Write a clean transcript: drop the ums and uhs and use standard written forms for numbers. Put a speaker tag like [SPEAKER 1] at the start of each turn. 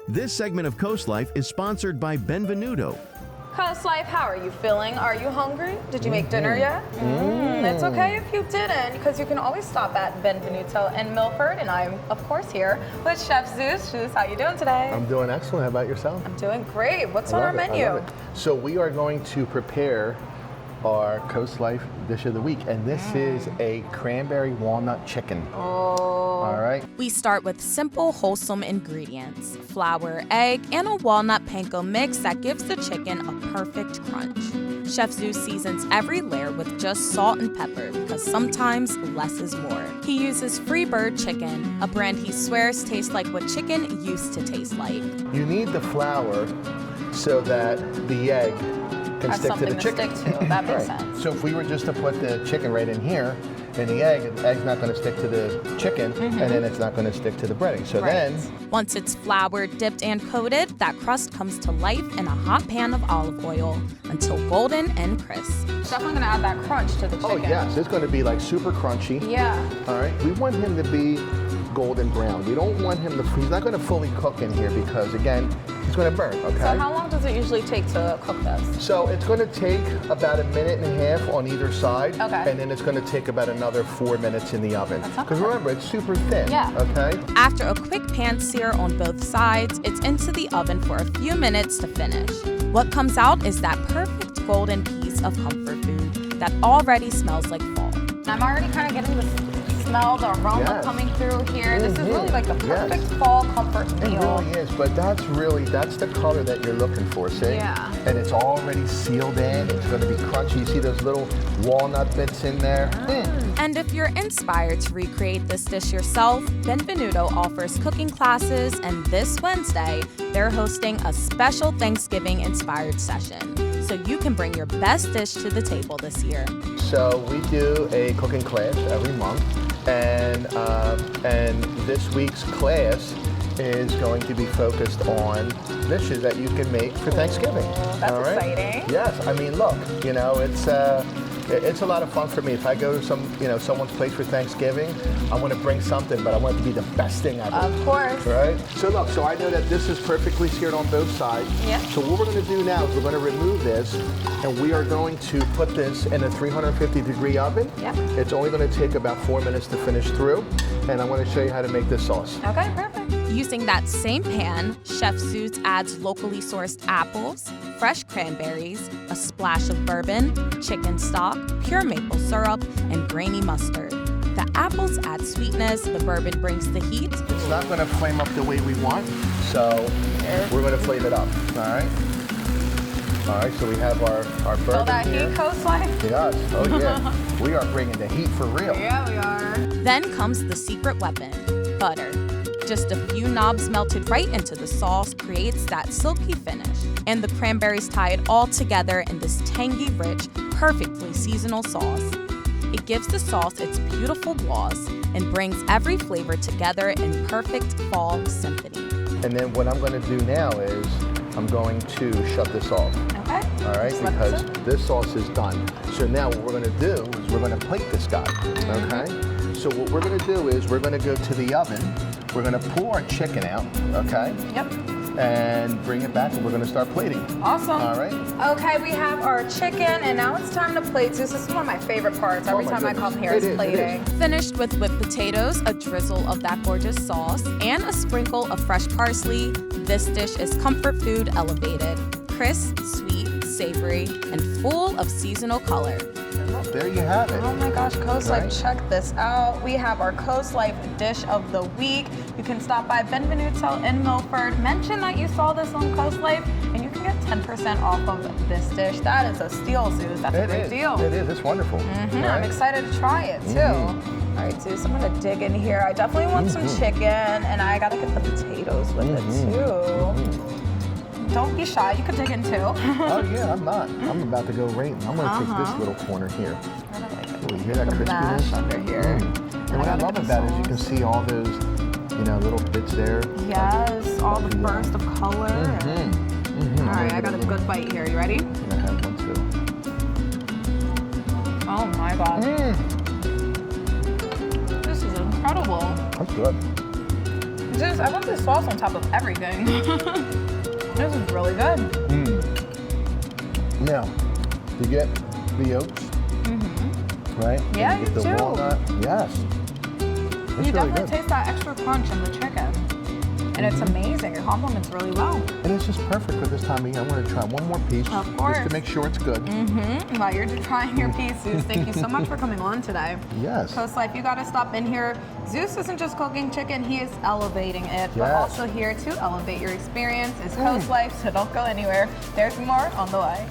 [SPEAKER 1] This segment of CoastLife is sponsored by Benvenuto.
[SPEAKER 2] CoastLife, how are you feeling? Are you hungry? Did you make dinner yet? It's okay if you didn't, because you can always stop at Benvenuto in Milford, and I'm, of course, here with Chef Zeus. Zeus, how you doing today?
[SPEAKER 3] I'm doing excellent. How about yourself?
[SPEAKER 2] I'm doing great. What's on our menu?
[SPEAKER 3] So we are going to prepare our CoastLife dish of the week, and this is a cranberry walnut chicken. All right.
[SPEAKER 4] We start with simple, wholesome ingredients: flour, egg, and a walnut panko mix that gives the chicken a perfect crunch. Chef Zeus seasons every layer with just salt and pepper because sometimes less is more. He uses Freebird chicken, a brand he swears tastes like what chicken used to taste like.
[SPEAKER 3] You need the flour so that the egg can stick to the chicken.
[SPEAKER 2] That makes sense.
[SPEAKER 3] So if we were just to put the chicken right in here, and the egg's not going to stick to the chicken, and then it's not going to stick to the breading. So then,
[SPEAKER 4] once it's floured, dipped, and coated, that crust comes to life in a hot pan of olive oil until golden and crisp.
[SPEAKER 2] Definitely gonna add that crunch to the chicken.
[SPEAKER 3] oh yes, it's going to be like super crunchy.
[SPEAKER 2] Yeah.
[SPEAKER 3] All right. We want him to be golden brown. We don't want him to. He's not going to fully cook in here because again, he's going to burn. Okay.
[SPEAKER 2] So how long does it usually take to cook this?
[SPEAKER 3] So it's going to take about 1.5 minutes on either side.
[SPEAKER 2] Okay.
[SPEAKER 3] And then it's going to take about another 4 minutes in the oven.
[SPEAKER 2] That's not
[SPEAKER 3] Because
[SPEAKER 2] bad.
[SPEAKER 3] remember, it's super thin.
[SPEAKER 2] Yeah.
[SPEAKER 3] Okay.
[SPEAKER 4] After a quick pan sear on both sides, it's into the oven for a few minutes to finish. What comes out is that perfect golden piece of comfort food that already smells like fall.
[SPEAKER 2] I'm already kind of getting the smell, the aroma coming through here. This is really like the perfect fall comfort
[SPEAKER 3] It
[SPEAKER 2] meal.
[SPEAKER 3] really is, but that's the color that you're looking for, see?
[SPEAKER 2] Yeah.
[SPEAKER 3] And it's already sealed in. It's going to be crunchy. You see those little walnut bits in there?
[SPEAKER 4] And if you're inspired to recreate this dish yourself, Benvenuto offers cooking classes, and this Wednesday, they're hosting a special Thanksgiving-inspired session. So you can bring your best dish to the table this year.
[SPEAKER 3] So we do a cooking class every month, and this week's class is going to be focused on dishes that you can make for Thanksgiving.
[SPEAKER 2] That's
[SPEAKER 3] all right?
[SPEAKER 2] exciting.
[SPEAKER 3] Yes, I mean, look, you know, it's a lot of fun for me. If I go to someone's place for Thanksgiving, I want to bring something, but I want it to be the best thing ever.
[SPEAKER 2] Of course.
[SPEAKER 3] Right? So look, so I know that this is perfectly seared on both sides.
[SPEAKER 2] Yeah.
[SPEAKER 3] So what we're going to do now is we're going to remove this, and we are going to put this in a 350-degree oven.
[SPEAKER 2] Yeah.
[SPEAKER 3] It's only going to take about 4 minutes to finish through, and I want to show you how to make this sauce.
[SPEAKER 2] Okay, perfect.
[SPEAKER 4] Using that same pan, Chef Zeus adds locally sourced apples, fresh cranberries, a splash of bourbon, chicken stock, pure maple syrup, and grainy mustard. The apples add sweetness, the bourbon brings the heat.
[SPEAKER 3] It's not going to flame up the way we want, so we're going to flame it up, all right? All right, so we have our bourbon
[SPEAKER 2] Feel that
[SPEAKER 3] here.
[SPEAKER 2] heat, CoastLife?
[SPEAKER 3] Yes, oh yeah. We are bringing the heat for real.
[SPEAKER 2] Yeah, we are.
[SPEAKER 4] Then comes the secret weapon, butter. Just a few knobs melted right into the sauce creates that silky finish, and the cranberries tie it all together in this tangy, rich, perfectly seasonal sauce. It gives the sauce its beautiful gloss and brings every flavor together in perfect fall symphony.
[SPEAKER 3] And then what I'm going to do now is I'm going to shut this off.
[SPEAKER 2] Okay.
[SPEAKER 3] All right,
[SPEAKER 2] Just let
[SPEAKER 3] because
[SPEAKER 2] this
[SPEAKER 3] this sauce is done. So now what we're going to do is we're going to plate this guy, okay? So what we're going to do is we're going to go to the oven. We're going to pull our chicken out, okay?
[SPEAKER 2] Yep.
[SPEAKER 3] And bring it back, and we're going to start plating.
[SPEAKER 2] Awesome.
[SPEAKER 3] All right?
[SPEAKER 2] Okay, we have our chicken, and now it's time to plate. This is one of my favorite parts. Every
[SPEAKER 3] my
[SPEAKER 2] time I
[SPEAKER 3] goodness.
[SPEAKER 2] come here,
[SPEAKER 3] It
[SPEAKER 2] it's
[SPEAKER 3] is, it
[SPEAKER 2] plating.
[SPEAKER 3] is.
[SPEAKER 4] Finished with whipped potatoes, a drizzle of that gorgeous sauce, and a sprinkle of fresh parsley, this dish is comfort food elevated. Crisp, sweet, savory, and full of seasonal color.
[SPEAKER 3] Well, there you have it.
[SPEAKER 2] Oh my gosh, CoastLife,
[SPEAKER 3] Right.
[SPEAKER 2] check this out. We have our CoastLife dish of the week. You can stop by Benvenuto in Milford, mention that you saw this on CoastLife, and you can get 10% off of this dish. That is a steal, Zeus. That's a great deal.
[SPEAKER 3] It is. It's wonderful.
[SPEAKER 2] I'm excited to try it too. All right, Zeus, I'm gonna dig in here. I definitely want some chicken, and I gotta get the potatoes with it too. Don't be shy, you could dig in too.
[SPEAKER 3] Oh yeah, I'm not. I'm about to go right. I'm going to take this little corner here. Oh, you hear that
[SPEAKER 2] Mash
[SPEAKER 3] crispiness?
[SPEAKER 2] under here.
[SPEAKER 3] And what I love about it is you can see all those, little bits there.
[SPEAKER 2] Yes, all the burst of color. All right, I got a good bite here. You ready?
[SPEAKER 3] I have one too.
[SPEAKER 2] Oh my God. This is incredible.
[SPEAKER 3] That's good.
[SPEAKER 2] Zeus, I want this sauce on top of everything. This is really good.
[SPEAKER 3] Now, you get the yolks, right?
[SPEAKER 2] Yeah,
[SPEAKER 3] And you get
[SPEAKER 2] you
[SPEAKER 3] the
[SPEAKER 2] do.
[SPEAKER 3] walnut. Yes. It's
[SPEAKER 2] You
[SPEAKER 3] really
[SPEAKER 2] definitely
[SPEAKER 3] good.
[SPEAKER 2] taste that extra crunch in the chicken. And it's amazing. It complements really well.
[SPEAKER 3] And it's just perfect for this time of year. I'm going to try one more piece
[SPEAKER 2] Of course.
[SPEAKER 3] just to make sure it's good.
[SPEAKER 2] While you're trying your piece, Zeus, thank you so much for coming on today.
[SPEAKER 3] Yes.
[SPEAKER 2] CoastLife, you got to stop in here. Zeus isn't just cooking chicken, he is elevating it, but
[SPEAKER 3] Yes.
[SPEAKER 2] also here to elevate your experience is CoastLife, so don't go anywhere. There's more on the way.